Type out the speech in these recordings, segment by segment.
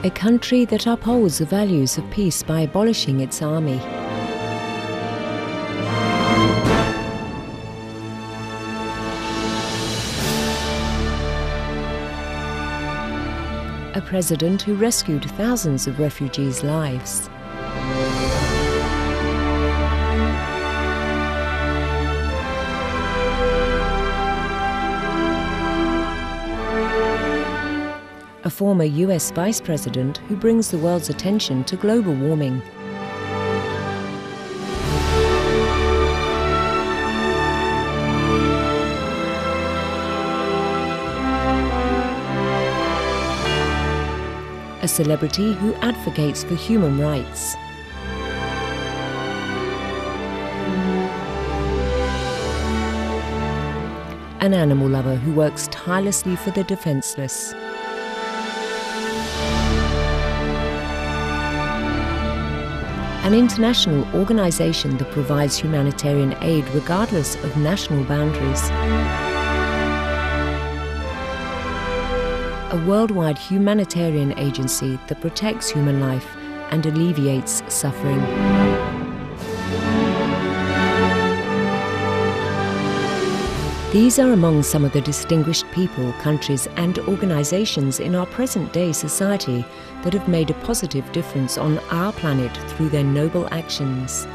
A country that upholds the values of peace by abolishing its army. A president who rescued thousands of refugees' lives. A former US vice president who brings the world's attention to global warming. A celebrity who advocates for human rights. An animal lover who works tirelessly for the defenseless. An international organization that provides humanitarian aid regardless of national boundaries. A worldwide humanitarian agency that protects human life and alleviates suffering. These are among some of the distinguished people, countries and organizations in our present-day society that have made a positive difference on our planet through their noble actions.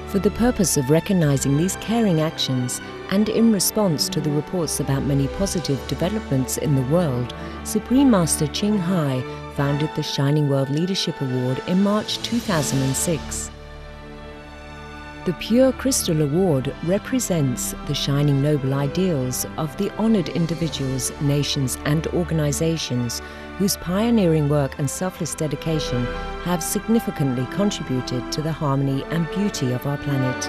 For the purpose of recognizing these caring actions and in response to the reports about many positive developments in the world, Supreme Master Ching Hai founded the Shining World Leadership Award in March 2006. The Pure Crystal Award represents the shining noble ideals of the honored individuals, nations and organizations whose pioneering work and selfless dedication have significantly contributed to the harmony and beauty of our planet.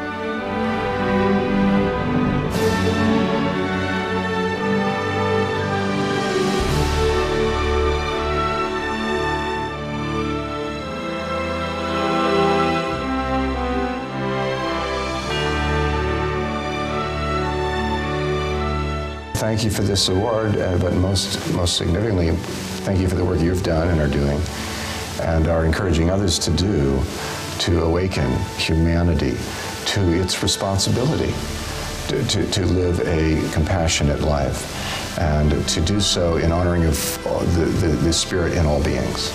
Thank you for this award, but most significantly, thank you for the work you've done and are doing, and are encouraging others to do, to awaken humanity to its responsibility to live a compassionate life, and to do so in honoring of the spirit in all beings.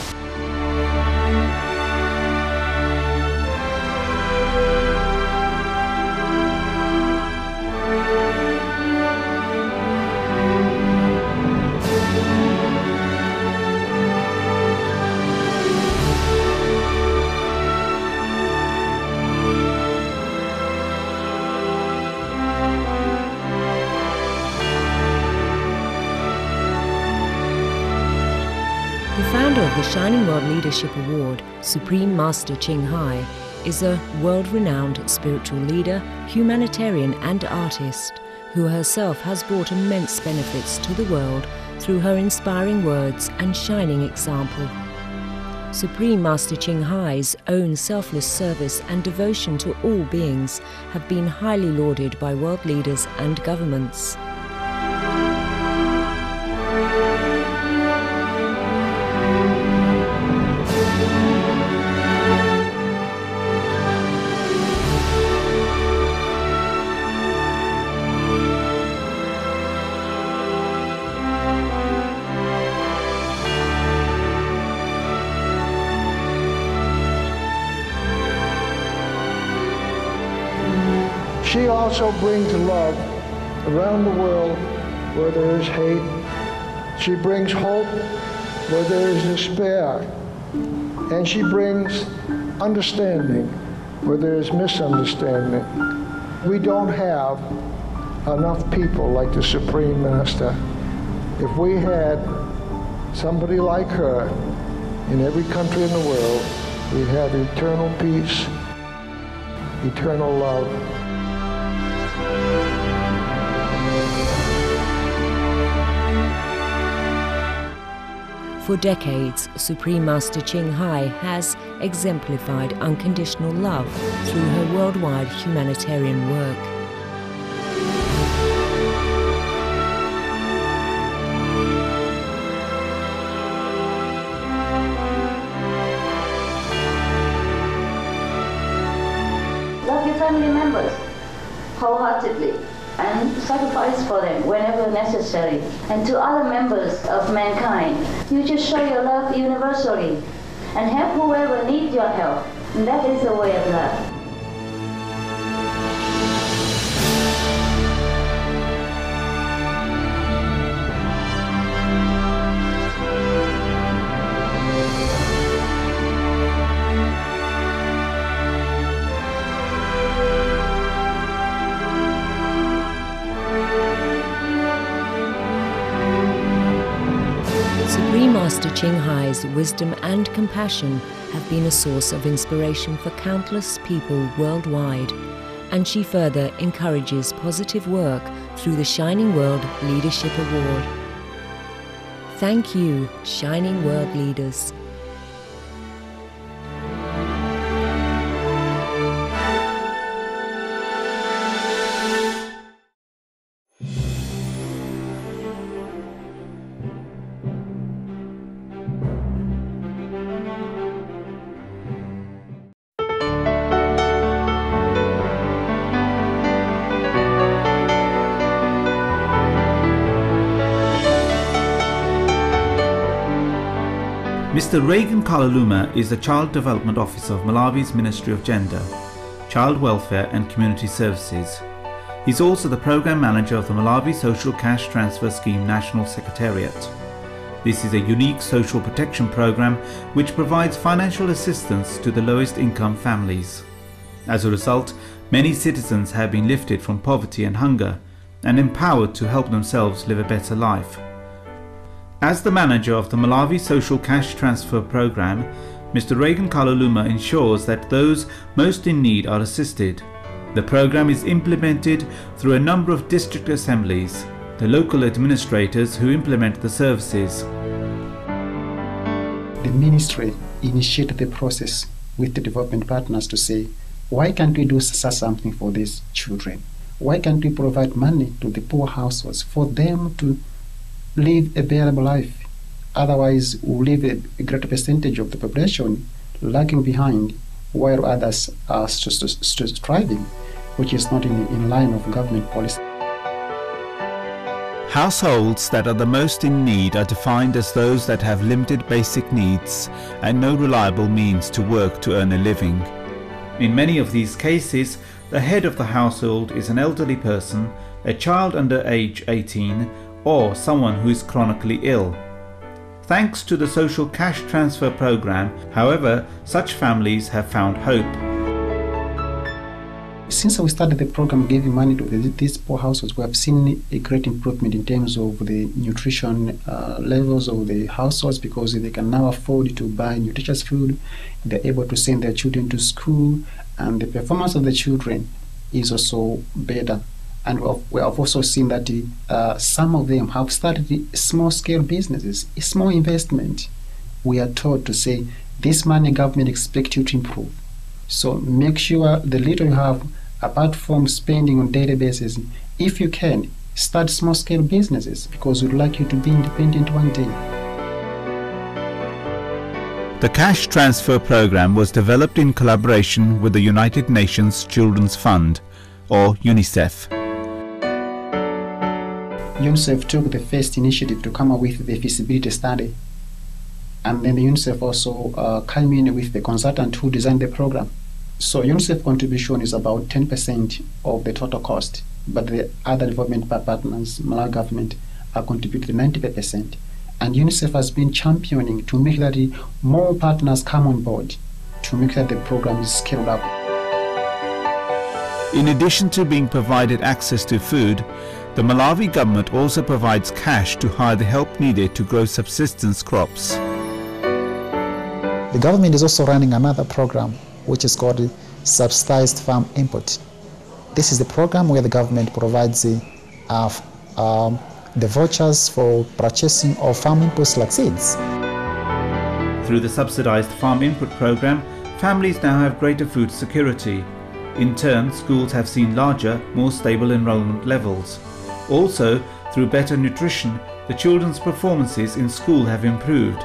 The founder of the Shining World Leadership Award, Supreme Master Ching Hai, is a world-renowned spiritual leader, humanitarian and artist, who herself has brought immense benefits to the world through her inspiring words and shining example. Supreme Master Ching Hai's own selfless service and devotion to all beings have been highly lauded by world leaders and governments. She also brings love around the world where there is hate. She brings hope where there is despair. And she brings understanding where there is misunderstanding. We don't have enough people like the Supreme Master. If we had somebody like her in every country in the world, we'd have eternal peace, eternal love. For decades, Supreme Master Ching Hai has exemplified unconditional love through her worldwide humanitarian work. wholeheartedly and sacrifice for them whenever necessary. And to other members of mankind, you just show your love universally and help whoever needs your help. And that is the way of love. Supreme Master Ching Hai's wisdom and compassion have been a source of inspiration for countless people worldwide, and she further encourages positive work through the Shining World Leadership Award. Thank you, Shining World Leaders. Mr. Reagan Kaluluma is the Child Development Officer of Malawi's Ministry of Gender, Child Welfare and Community Services. He's also the Program Manager of the Malawi Social Cash Transfer Scheme National Secretariat. This is a unique social protection program which provides financial assistance to the lowest income families. As a result, many citizens have been lifted from poverty and hunger and empowered to help themselves live a better life. As the manager of the Malawi Social Cash Transfer Program, Mr. Reagan Kaluluma ensures that those most in need are assisted. The program is implemented through a number of district assemblies, the local administrators who implement the services. The ministry initiated the process with the development partners to say, why can't we do something for these children? Why can't we provide money to the poor households for them to live a bearable life? Otherwise, we'll leave a greater percentage of the population lagging behind while others are striving, which is not in line of government policy. Households that are the most in need are defined as those that have limited basic needs and no reliable means to work to earn a living. In many of these cases, the head of the household is an elderly person, a child under age 18, or someone who is chronically ill. Thanks to the Social Cash Transfer Program, however, such families have found hope. Since we started the program giving money to these poor households, we have seen a great improvement in terms of the nutrition levels of the households, because they can now afford to buy nutritious food, they're able to send their children to school, and the performance of the children is also better. And we have also seen that some of them have started small-scale businesses, a small investment. We are told to say, this money government expects you to improve. So make sure the little you have, apart from spending on daily basis, if you can, start small-scale businesses, because we'd like you to be independent one day. The Cash Transfer Program was developed in collaboration with the United Nations Children's Fund, or UNICEF. UNICEF took the first initiative to come up with the feasibility study, and then the UNICEF also came in with the consultant who designed the program. So UNICEF contribution is about 10% of the total cost, but the other development partners, Malawi government, are contributing 90%. And UNICEF has been championing to make that more partners come on board, to make that the program is scaled up. In addition to being provided access to food, the Malawi government also provides cash to hire the help needed to grow subsistence crops. The government is also running another program which is called subsidized farm input. This is the program where the government provides the vouchers for purchasing of farm inputs like seeds. Through the subsidized farm input program, families now have greater food security. In turn, schools have seen larger, more stable enrollment levels. Also, through better nutrition, the children's performances in school have improved.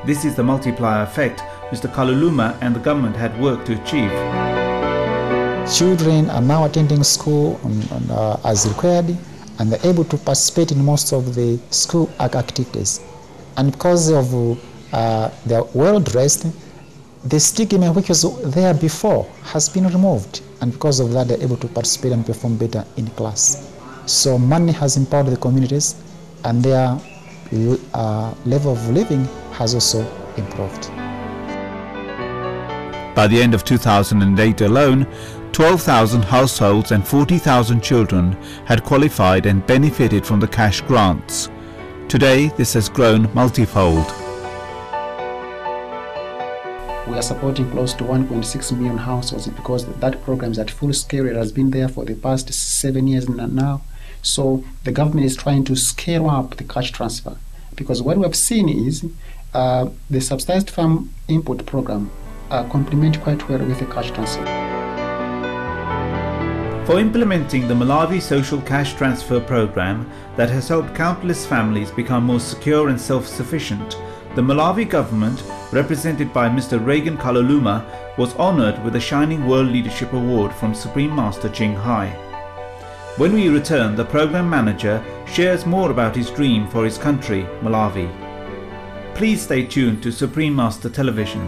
This is the multiplier effect Mr. Kaluluma and the government had worked to achieve. children are now attending school as required, and they're able to participate in most of the school activities. And because of they're well dressed, the stigma which was there before has been removed, and because of that they're able to participate and perform better in class. So money has empowered the communities, and their level of living has also improved. By the end of 2008 alone, 12,000 households and 40,000 children had qualified and benefited from the cash grants. Today, this has grown multifold. We are supporting close to 1.6 million households because that program is at full scale. It has been there for the past 7 years now. So the government is trying to scale up the cash transfer, because what we have seen is the subsidized farm input program complement quite well with the cash transfer. For implementing the Malawi Social Cash Transfer Program that has helped countless families become more secure and self-sufficient, the Malawi government, represented by Mr. Reagan Kaluluma, was honoured with the Shining World Leadership Award from Supreme Master Ching Hai. When we return, the program manager shares more about his dream for his country, Malawi. Please stay tuned to Supreme Master Television.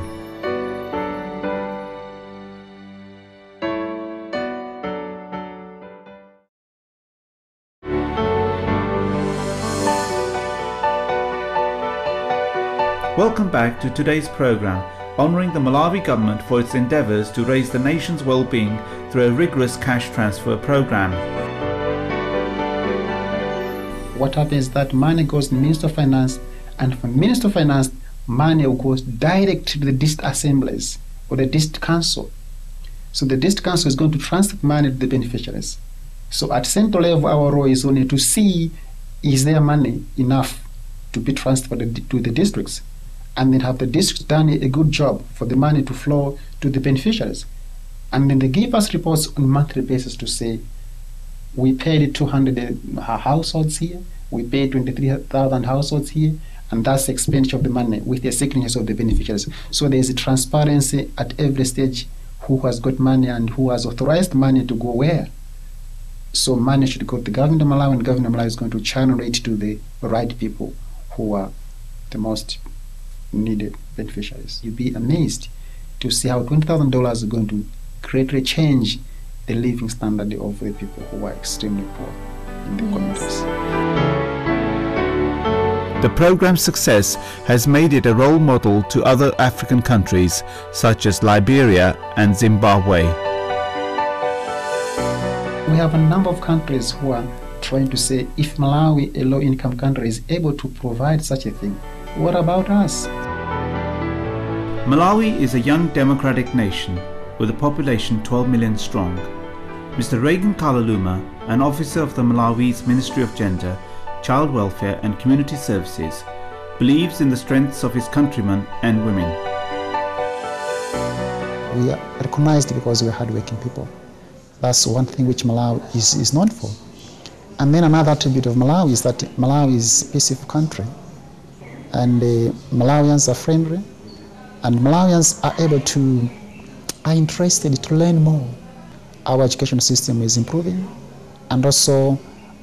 Welcome back to today's program, honouring the Malawi government for its endeavours to raise the nation's well-being through a rigorous cash transfer program. What happens is that money goes to the Minister of Finance, and from the Minister of Finance, money goes direct to the district assemblies or the district council. So the district council is going to transfer money to the beneficiaries. So at central level, our role is only to see, is there money enough to be transferred to the districts, and then have the districts done a good job for the money to flow to the beneficiaries. And then they give us reports on a monthly basis to say, we paid 200 households here, we paid 23,000 households here, and that's the expenditure of the money with the signatures of the beneficiaries. So there is a transparency at every stage, who has got money and who has authorized money to go where. So money should go to the government of Malawi, and government of Malawi is going to channel it to the right people who are the most needed beneficiaries. You'd be amazed to see how $20,000 is going to greatly change the living standard of the people who are extremely poor in the communities. The program's success has made it a role model to other African countries such as Liberia and Zimbabwe. We have a number of countries who are trying to say, if Malawi, a low-income country, is able to provide such a thing, what about us? Malawi is a young democratic nation with a population 12 million strong. Mr. Reagan Kaluluma, an officer of the Malawi's Ministry of Gender, Child Welfare and Community Services, believes in the strengths of his countrymen and women. We are recognized because we are hardworking people. That's one thing which Malawi is known for. And then another attribute of Malawi is that Malawi is a peaceful country, and Malawians are friendly, and Malawians are interested to learn more. Our education system is improving, and also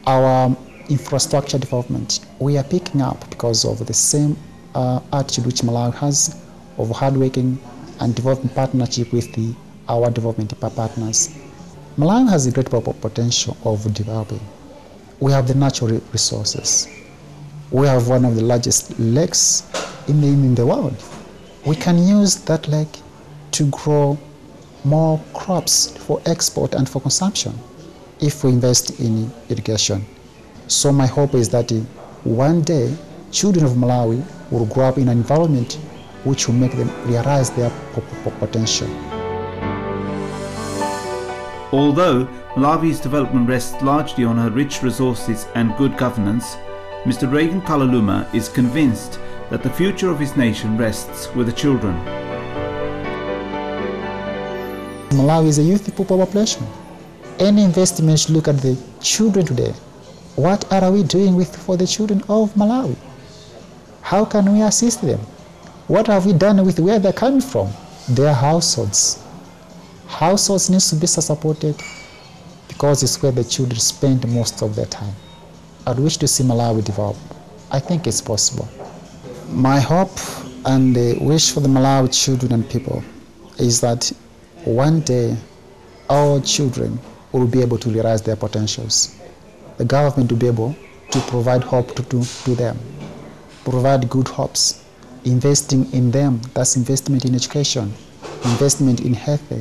our infrastructure development. We are picking up because of the same attitude which Malawi has of hardworking and developing partnership with our development partners. Malawi has a great potential of developing. We have the natural resources. We have one of the largest lakes in the world. We can use that lake to grow more crops for export and for consumption if we invest in irrigation. So my hope is that one day children of Malawi will grow up in an environment which will make them realize their potential. Although Malawi's development rests largely on her rich resources and good governance, Mr. Reagan Kaluluma is convinced that the future of his nation rests with the children. Malawi is a youthful population. Any investment should look at the children today. What are we doing for the children of Malawi? How can we assist them? What have we done with where they're coming from? Their households. Households need to be supported because it's where the children spend most of their time. I'd wish to see Malawi develop. I think it's possible. My hope and wish for the Malawi children and people is that one day our children will be able to realize their potentials. The government will be able to provide hope to them, provide good hopes, investing in them. That's investment in education, investment in health,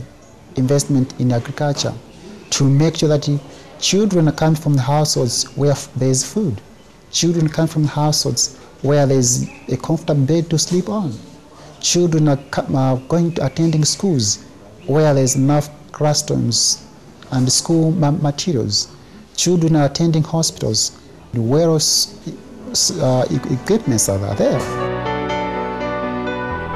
investment in agriculture, to make sure that children come from the households where there is food. Children come from households where there is a comfortable bed to sleep on. Children are going to attending schools where there is enough classrooms and school materials. Children are attending hospitals where equipments are there.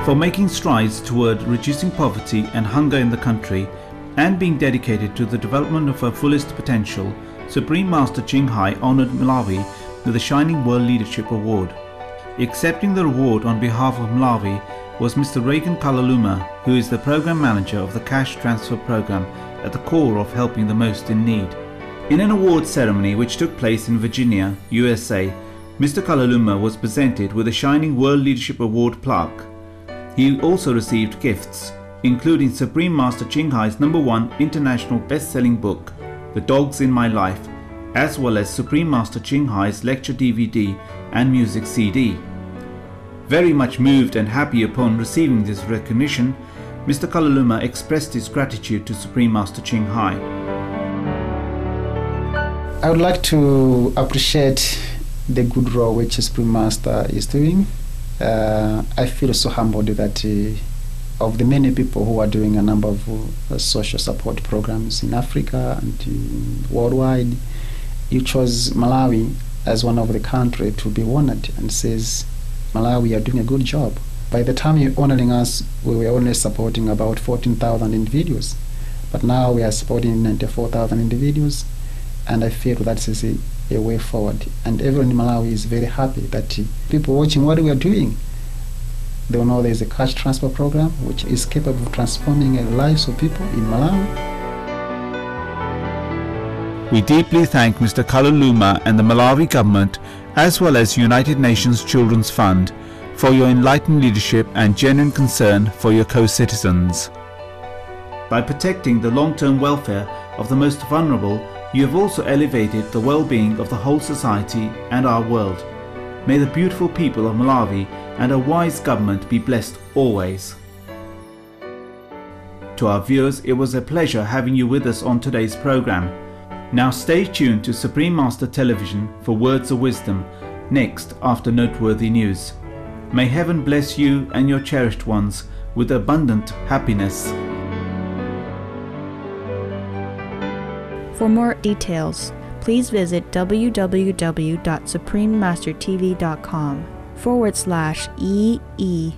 For making strides toward reducing poverty and hunger in the country and being dedicated to the development of her fullest potential, Supreme Master Chinghai honoured Malawi with the Shining World Leadership Award. Accepting the award on behalf of Malawi was Mr. Reagan Kaluluma, who is the Program Manager of the Cash Transfer Program at the core of helping the most in need. In an awards ceremony which took place in Virginia, USA, Mr. Kaluluma was presented with a Shining World Leadership Award plaque. He also received gifts, including Supreme Master Chinghai's #1 international best-selling book, The Dogs in My Life, as well as Supreme Master Chinghai's lecture DVD and music CD. Very much moved and happy upon receiving this recognition, Mr. Kaluluma expressed his gratitude to Supreme Master Chinghai. I would like to appreciate the good role which Supreme Master is doing. I feel so humbled that of the many people who are doing a number of social support programs in Africa and worldwide, you chose Malawi as one of the countries to be honored and says, Malawi, you are doing a good job. By the time you're honoring us, we were only supporting about 14,000 individuals, but now we are supporting 94,000 individuals, and I feel that is a way forward. And everyone in Malawi is very happy that people watching what we are doing, they'll know there's a cash transfer program which is capable of transforming the lives of people in Malawi. We deeply thank Mr. Kaluluma and the Malawi government, as well as United Nations Children's Fund, for your enlightened leadership and genuine concern for your co-citizens. By protecting the long-term welfare of the most vulnerable, you have also elevated the well-being of the whole society and our world. May the beautiful people of Malawi and a wise government be blessed always. To our viewers, it was a pleasure having you with us on today's program. Now stay tuned to Supreme Master Television for words of wisdom, next after noteworthy news. May heaven bless you and your cherished ones with abundant happiness. For more details, please visit www.suprememastertv.com/EE